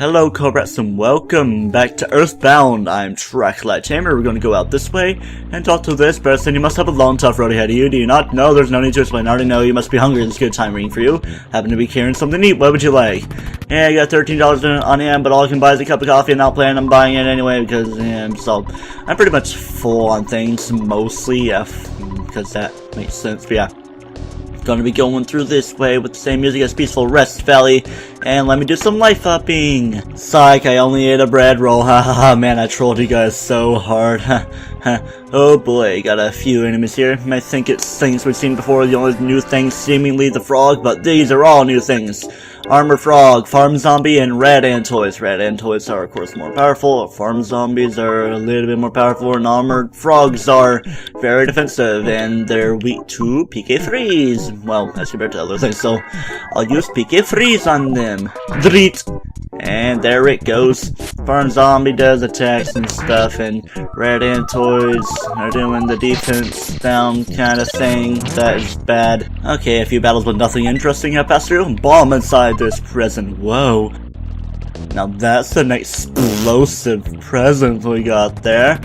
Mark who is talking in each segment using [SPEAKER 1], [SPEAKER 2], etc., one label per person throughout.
[SPEAKER 1] Hello Cobrats and welcome back to Earthbound. I'm TryclydeTamer. We're going to go out this way and talk to this person. You must have a long tough road ahead of you. Do you not? No, there's no need to explain. I already know you must be hungry. This is a good time reading for you. Happen to be carrying something to eat. What would you like? Yeah, I got $13 on hand, but all I can buy is a cup of coffee and not plan on buying it anyway because I'm pretty much full on things mostly, because that makes sense. But yeah. Gonna be going through this way with the same music as Peaceful Rest Valley, and let me do some life upping. Psych, I only ate a bread roll. Ha man, I trolled you guys so hard. Oh boy, got a few enemies here. You might think it's things we've seen before, the only new thing seemingly the frog, but these are all new things. Armor Frog, Farm Zombie, and Red Antoids. Red Antoids are of course more powerful, Farm Zombies are a little bit more powerful, and Armored Frogs are very defensive, and they're weak to PK3s. Well, as compared to other things, so I'll use PK3s on them. Dreet! And there it goes. Farm Zombie does attacks and stuff, and Red Antoids are doing the defense down kind of thing. That is bad. Okay, a few battles with nothing interesting have passed through. Bomb inside this present. Whoa. Now that's an explosive present we got there.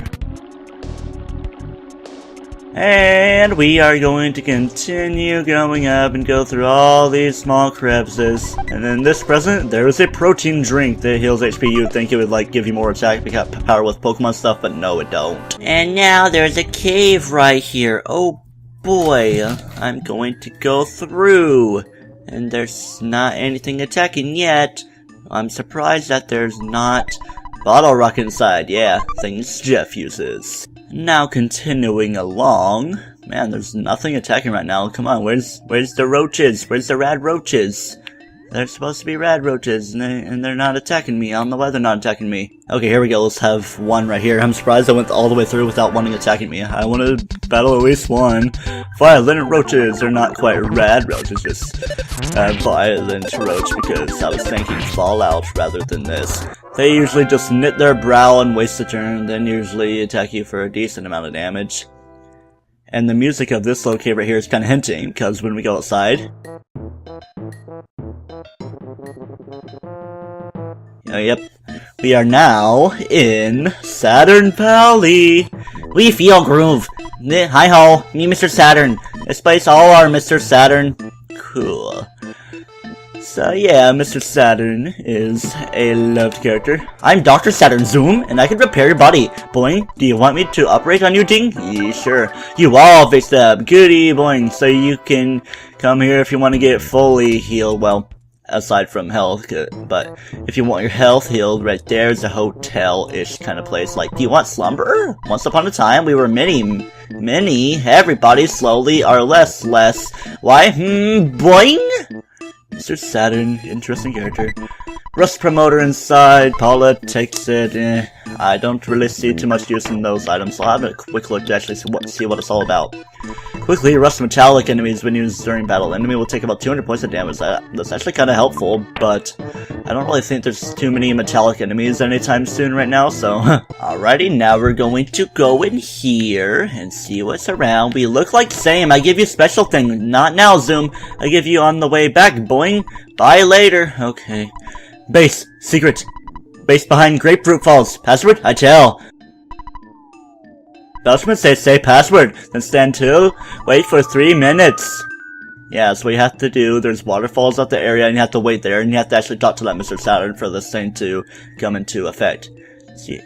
[SPEAKER 1] And we are going to continue going up and go through all these small crevices. And in this present, there is a protein drink that heals HP. You'd think it would like give you more attack power with Pokemon stuff, but no it don't. And now there's a cave right here. Oh boy, I'm going to go through. And there's not anything attacking yet. I'm surprised that there's not Bottle Rock inside. Yeah, things Jeff uses. Now continuing along, man, there's nothing attacking right now. Come on, where's the roaches? Where's the rad roaches? They're supposed to be rad roaches, and they're not attacking me. I don't know why they're not attacking me. Okay, here we go. Let's have one right here. I'm surprised I went all the way through without one attacking me. I want to battle at least one. Violent roaches. They're not quite rad roaches, just violent roach, because I was thinking Fallout rather than this. They usually just knit their brow and waste a turn, then usually attack you for a decent amount of damage. And the music of this little cave right here is kind of hinting, because when we go outside... Oh, yep. We are now in Saturn Valley. We feel groove. Hi-ho, me Mr. Saturn. This place all are Mr. Saturn. Cool. So yeah, Mr. Saturn is a loved character. I'm Dr. Saturn Zoom, and I can repair your body. Boing, do you want me to operate on you, ding? Yeah, sure. You all fixed up. Goody, boing. So you can come here if you want to get fully healed. Well, aside from health, but if you want your health healed, right there's a hotel-ish kind of place. Like, do you want slumber? Once upon a time, we were many, everybody slowly are less. Why? Boing? Mr. Saturn, interesting character. Rust promoter inside, Paula takes it. I don't really see too much use in those items, so I'll have a quick look to actually see what it's all about. Quickly, rust metallic enemies when used during battle. Enemy will take about 200 points of damage. That's actually kind of helpful, but I don't really think there's too many metallic enemies anytime soon right now, so... Alrighty, now we're going to go in here and see what's around. We look like same. I give you special thing. Not now, Zoom. I give you on the way back, boing. Bye later. Okay. Base. Secret. Base behind Grapefruit Falls. Password? I tell. Belchman says say password, then stand to wait for 3 minutes. Yeah, that's what you have to do. There's waterfalls out the area, and you have to wait there, and you have to actually talk to that Mr. Saturn for this thing to come into effect.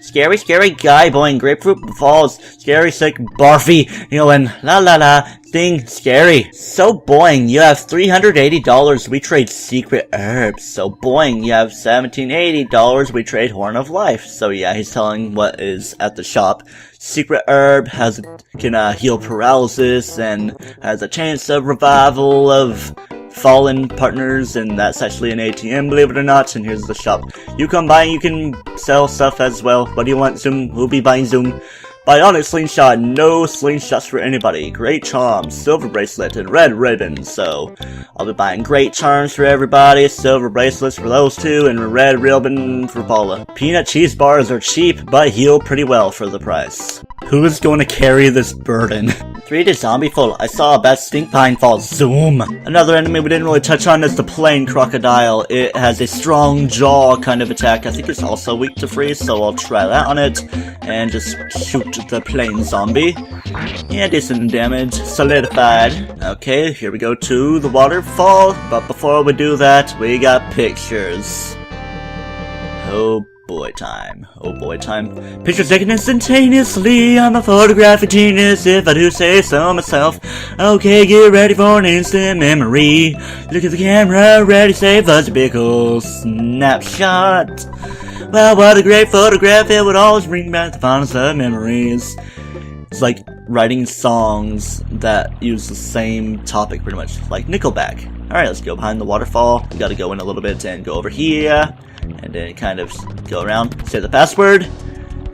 [SPEAKER 1] Scary guy, boing, Grapefruit Falls, scary, sick, barfy, and la, thing, scary. So boing, you have $380, we trade secret herbs. So boing, you have $1780, we trade Horn of Life. So yeah, he's telling what is at the shop. Secret herb can heal paralysis and has a chance of revival of fallen partners, and that's actually an ATM, believe it or not. And here's the shop. You come by and you can sell stuff as well. What do you want, Zoom? We'll be buying Zoom. Bionic slingshot, no slingshots for anybody. Great charms, silver bracelet, and red ribbon. So I'll be buying great charms for everybody, silver bracelets for those two, and red ribbon for Paula. Peanut cheese bars are cheap, but heal pretty well for the price. Who is going to carry this burden? 3D zombie full. I saw a bad stink pine fall. Zoom. Another enemy we didn't really touch on is the plain crocodile. It has a strong jaw kind of attack. I think it's also weak to freeze, so I'll try that on it and just shoot the plain zombie. Yeah, decent damage. Solidified. Okay, here we go to the waterfall. But before we do that, we got pictures. Oh boy time. Oh boy time. Pictures taken instantaneously. I'm a photographic genius if I do say so myself. Okay, get ready for an instant memory. Look at the camera, ready, save the pickle snapshot. Well, what a great photograph. It would always bring back the fondest of memories. It's like writing songs that use the same topic pretty much, like Nickelback. Alright, let's go behind the waterfall. We gotta go in a little bit and go over here. And then kind of go around, say the password,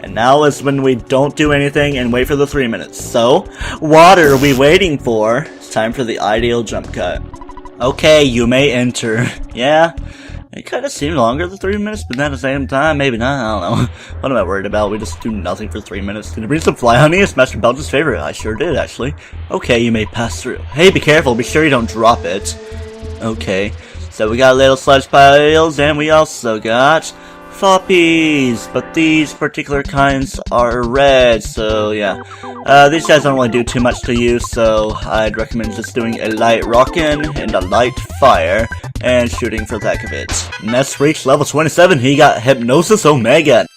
[SPEAKER 1] and now is when we don't do anything and wait for the 3 minutes. So, what are we waiting for? It's time for the ideal jump cut. Okay, you may enter. Yeah, it kind of seemed longer than 3 minutes, but then at the same time, maybe not, I don't know. What am I worried about? We just do nothing for 3 minutes. Did you bring some fly honey? It's Master Belch's favorite. I sure did, actually. Okay, you may pass through. Hey, be careful, be sure you don't drop it. Okay. So we got little sludge piles, and we also got floppies, but these particular kinds are red, so yeah. These guys don't really do too much to you, so I'd recommend just doing a light rockin' and a light fire, and shooting for the heck of it. Next reached level 27, he got Hypnosis Omega.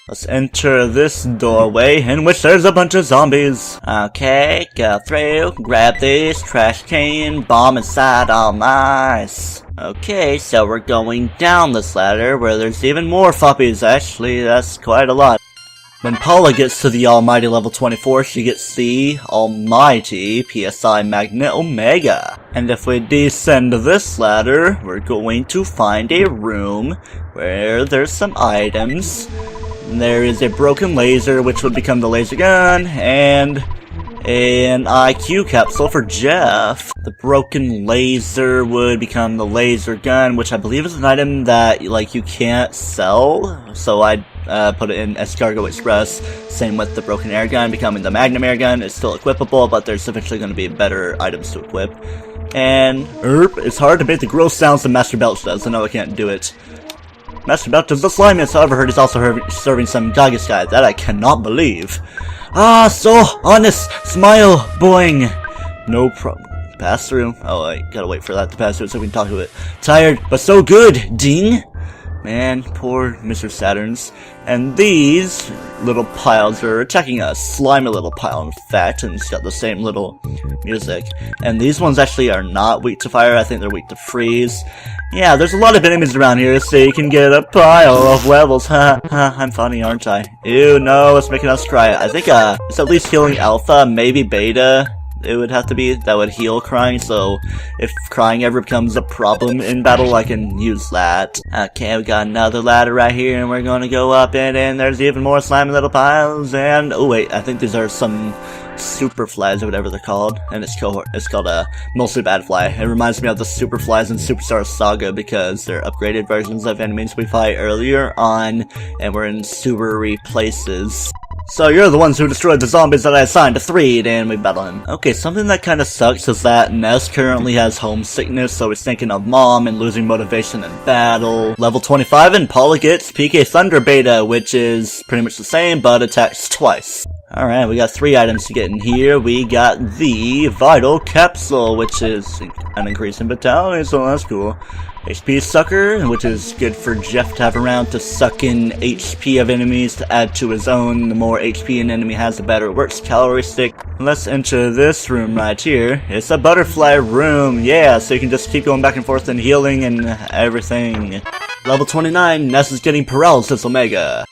[SPEAKER 1] Let's enter this doorway, in which there's a bunch of zombies. Okay, go through, grab this trash can, bomb inside, all nice. Okay, so we're going down this ladder, where there's even more floppies. Actually, that's quite a lot. When Paula gets to the almighty level 24, she gets the almighty PSI Magnet Omega. And if we descend this ladder, we're going to find a room where there's some items. There is a broken laser, which would become the laser gun, and an IQ capsule for Jeff. The broken laser would become the laser gun, which I believe is an item that, like, you can't sell. So I'd put it in Escargot Express. Same with the broken air gun becoming the Magnum air gun. It's still equipable, but there's eventually going to be better items to equip. And, it's hard to make the gross sounds that Master Belch does. I know I can't do it. Master Belch is the slimiest, however, heard he's also serving some Gagas guy. That I cannot believe. Ah, so honest. Smile, boing. No problem. Pass through. Oh, I gotta wait for that to pass through so we can talk to it. Tired, but so good. Ding. Man, poor Mr. Saturns. And these little piles are attacking us. Slimy little pile, in fact, and it's got the same little music. And these ones actually are not weak to fire. I think they're weak to freeze. Yeah, there's a lot of enemies around here, so you can get a pile of levels. Ha ha, I'm funny, aren't I? Ew, no, it's making us cry. I think, it's at least healing alpha, maybe beta. It would have to be, that would heal crying, so if crying ever becomes a problem in battle, I can use that. Okay, we got another ladder right here, and we're gonna go up it, and there's even more slimy little piles, and, oh wait, I think these are some super flies or whatever they're called, and it's called a mostly bad fly. It reminds me of the super flies in Superstar Saga, because they're upgraded versions of enemies we fight earlier on, and we're in sewery places. So you're the ones who destroyed the zombies that I assigned to 3, and we battle him. Okay, something that kinda sucks is that Ness currently has homesickness, so he's thinking of mom and losing motivation in battle. Level 25 and Paula gets PK Thunder Beta, which is pretty much the same, but attacks twice. Alright, we got 3 items to get in here. We got the Vital Capsule, which is an increase in vitality, so that's cool. HP Sucker, which is good for Jeff to have around to suck in HP of enemies to add to his own. The more HP an enemy has, the better it works. Calorie Stick. Let's enter this room right here. It's a butterfly room, yeah, so you can just keep going back and forth and healing and everything. Level 29, Ness is getting Paralysis Omega.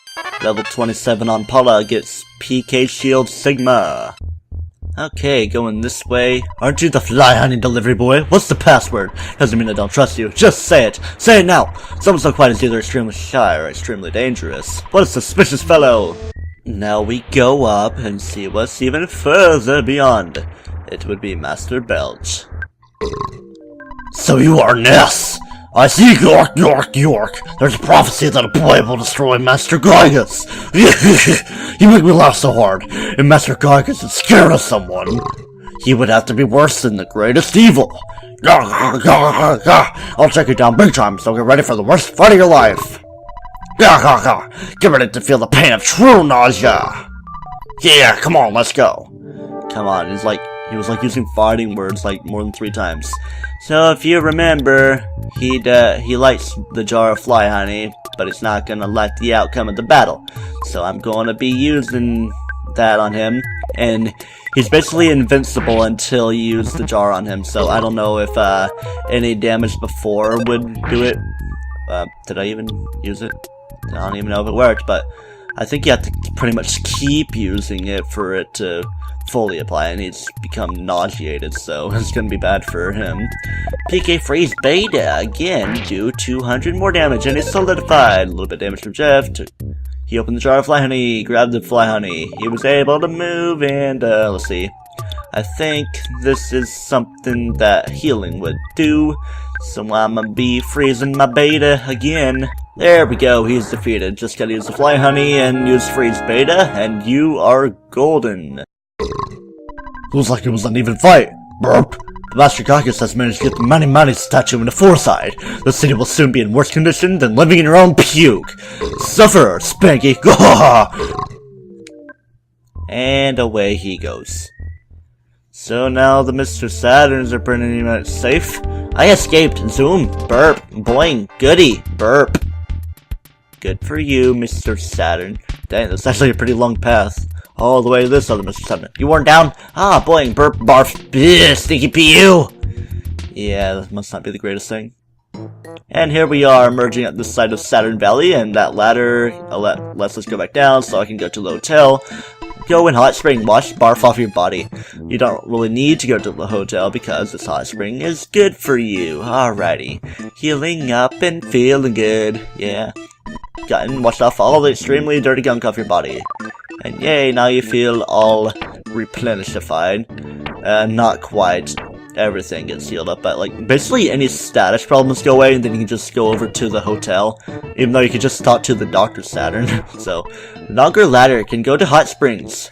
[SPEAKER 1] Level 27 on Paula gets PK Shield Sigma. Okay, going this way. Aren't you the fly honey delivery boy? What's the password? Doesn't mean I don't trust you. Just say it. Say it now. Someone so quiet is either extremely shy or extremely dangerous. What a suspicious fellow. Now we go up and see what's even further beyond. It would be Master Belch. So you are Ness! I see York, York, York! There's a prophecy that a boy will destroy Master Gygus! You make me laugh so hard! If Master Gygus is scared of someone, he would have to be worse than the greatest evil! I'll check you down big time, so get ready for the worst fight of your life! Get ready to feel the pain of true nausea! Yeah, come on, let's go! Come on, he was using fighting words more than 3 times. So if you remember, he likes the jar of fly honey, but it's not gonna like the outcome of the battle. So I'm gonna be using that on him, and he's basically invincible until you use the jar on him. So I don't know if any damage before would do it. Did I even use it? I don't even know if it worked, but I think you have to pretty much keep using it for it to fully apply, and he's become nauseated, so it's gonna be bad for him. PK Freeze Beta again, do 200 more damage, and it's solidified. A little bit of damage from Jeff. He opened the jar of fly honey, grabbed the fly honey. He was able to move, and let's see. I think this is something that healing would do, so I'm gonna be freezing my beta again. There we go, he's defeated. Just gotta use the fly honey and use freeze beta, and you are golden. Looks like it was an even fight. Burp. The Master Gygus has managed to get the Mani statue into Foresight. The city will soon be in worse condition than living in your own puke. Suffer, Spanky. And away he goes. So now the Mr. Saturns are pretty much safe. I escaped. Zoom. Burp. Boing. Goody. Burp. Good for you, Mr. Saturn. Dang, that's actually a pretty long path. All the way to this other Mr. Saturn. You weren't down? Ah, boing, burp, barf, bleh, stinky PU! Yeah, that must not be the greatest thing. And here we are, emerging at the side of Saturn Valley, and that ladder lets us go back down so I can go to the hotel. Go in hot spring, wash barf off your body. You don't really need to go to the hotel because this hot spring is good for you. Alrighty. Healing up and feeling good. Yeah. Gotten washed off all the extremely dirty gunk off your body. And yay, now you feel all replenishified. Not quite. Everything gets healed up, but basically any status problems go away, and then you can just go over to the hotel. Even though you could just talk to the Dr. Saturn. So, longer ladder can go to hot springs.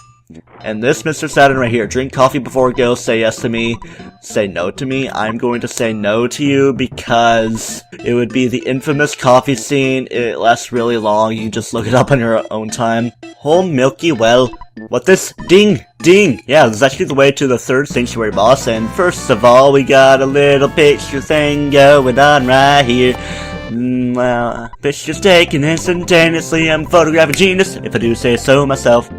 [SPEAKER 1] And this Mr. Saturn right here, drink coffee before it goes, say yes to me, say no to me. I'm going to say no to you because it would be the infamous coffee scene. It lasts really long. You can just look it up on your own time. Home Milky Well. What this? Ding! Ding! Yeah, this is actually the way to the 3rd sanctuary boss, and first of all, we got a little picture thing going on right here. Well, pictures taken instantaneously. I'm a photographic genius, if I do say so myself.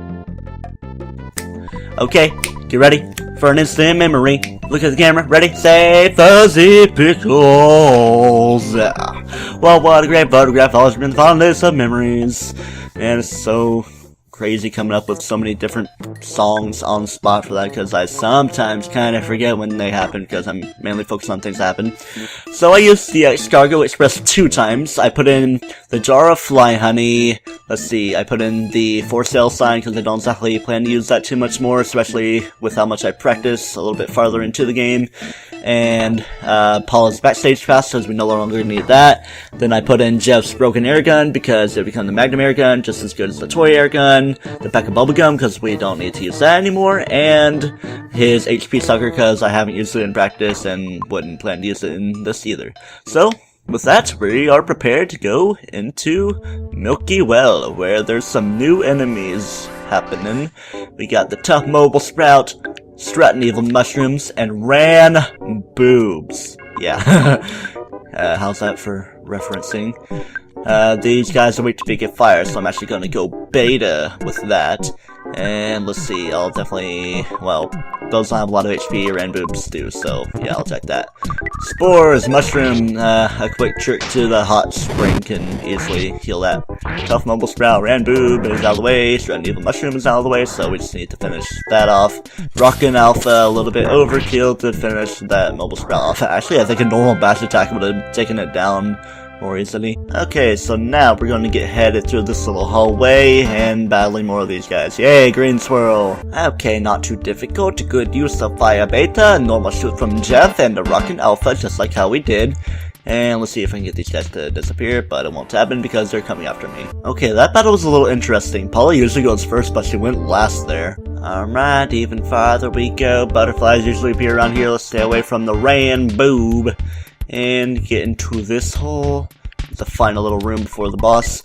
[SPEAKER 1] Okay, get ready for an instant memory. Look at the camera. Ready? Say fuzzy pickles. Well, what a great photograph. Always been the fondest of memories. And it's so crazy coming up with so many different songs on the spot for that, because I sometimes kind of forget when they happen because I'm mainly focused on things that happen. So I used the Escargot Express 2 times. I put in the jar of fly honey. Let's see, I put in the for sale sign because I don't exactly plan to use that too much more, especially with how much I practice a little bit farther into the game. And Paula's backstage pass, because we no longer need that. Then I put in Jeff's broken air gun because it become the Magnum air gun, just as good as the toy air gun. The pack of bubblegum because we don't need to use that anymore. And his HP sucker because I haven't used it in practice and wouldn't plan to use it in this either. So, with that, we are prepared to go into Milky Well, where there's some new enemies happening. We got the tough mobile sprout, strutting evil mushrooms, and ran boobs. Yeah. How's that for referencing? These guys are weak to beacon fire, so I'm actually gonna go beta with that. And let's see, I'll definitely, well, those don't have a lot of HP, ran boobs do, so yeah, I'll check that. Spores, mushroom, a quick trick to the hot spring can easily heal that. Tough mobile sprout, ran boob is out of the way, strutting evil mushroom is out of the way, so we just need to finish that off. Rockin' Alpha, a little bit overkill to finish that mobile sprout off. Actually, I think a normal bash attack would have taken it down more easily. Okay, so now we're going to get headed through this little hallway and battling more of these guys. Yay, green swirl. Okay, not too difficult. Good use of fire beta, normal shoot from Jeff, and a rockin' alpha, just like how we did. And let's see if I can get these guys to disappear, but it won't happen because they're coming after me. Okay, that battle was a little interesting. Paula usually goes first, but she went last there. Alright, even farther we go. Butterflies usually appear around here. Let's stay away from the rain boob. And get into this hole. The final little room before the boss.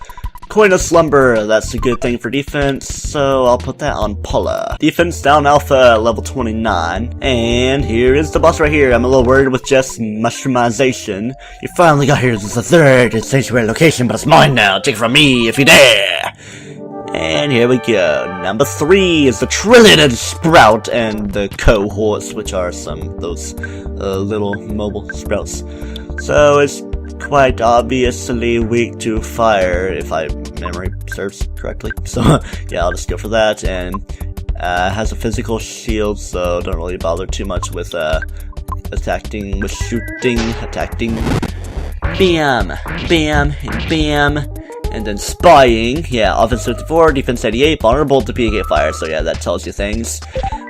[SPEAKER 1] Coin of Slumber, that's a good thing for defense, so I'll put that on Paula. Defense down alpha, level 29. And here is the boss right here. I'm a little worried with just mushroomization. You finally got here. This is the third sanctuary location, but it's mine now. Take it from me if you dare. And here we go. Number 3 is the Trillion Sprout and the cohorts, which are those little mobile sprouts. So it's quite obviously weak to fire, if my memory serves correctly. So yeah, I'll just go for that. And has a physical shield, so don't really bother too much with attacking, with shooting, attacking. Bam, bam, bam. And then spying, yeah, offense 54, defense 88, vulnerable to PK fire, so yeah, that tells you things.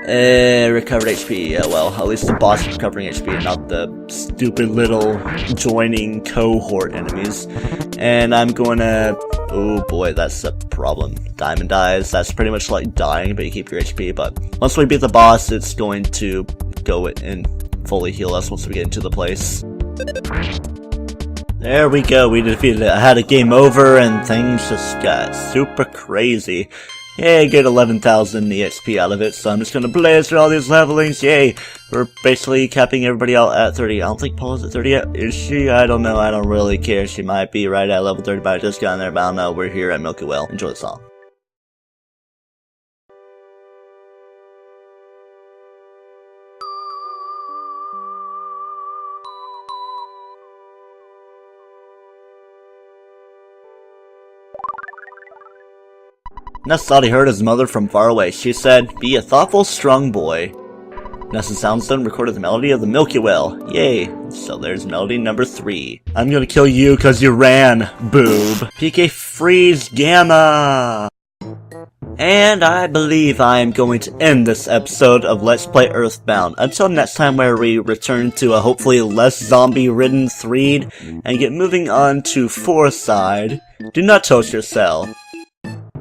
[SPEAKER 1] Recovered HP, yeah, well, at least the boss is recovering HP and not the stupid little joining cohort enemies. And I'm gonna, oh boy, that's a problem. Diamond dies, that's pretty much like dying, but you keep your HP, but once we beat the boss, it's going to go and fully heal us once we get into the place. There we go, we defeated it. I had a game over and things just got super crazy. Yay, get 11,000 EXP out of it, so I'm just gonna blaze through all these levelings, yay! We're basically capping everybody out at 30. I don't think Paula's at 30 yet. Is she? I don't know, I don't really care. She might be right at level 30, but I just got in there, but I don't know. We're here at Milky Well. Enjoy the song. Ness thought he heard his mother from far away. She said, "Be a thoughtful, strong boy." Ness's Soundstone recorded the melody of the Milky Well. Yay. So there's melody number 3. I'm gonna kill you cause you ran, boob. PK Freeze Gamma! And I believe I am going to end this episode of Let's Play Earthbound. Until next time where we return to a hopefully less zombie-ridden Threed and get moving on to 4 side. Do not toast your cell.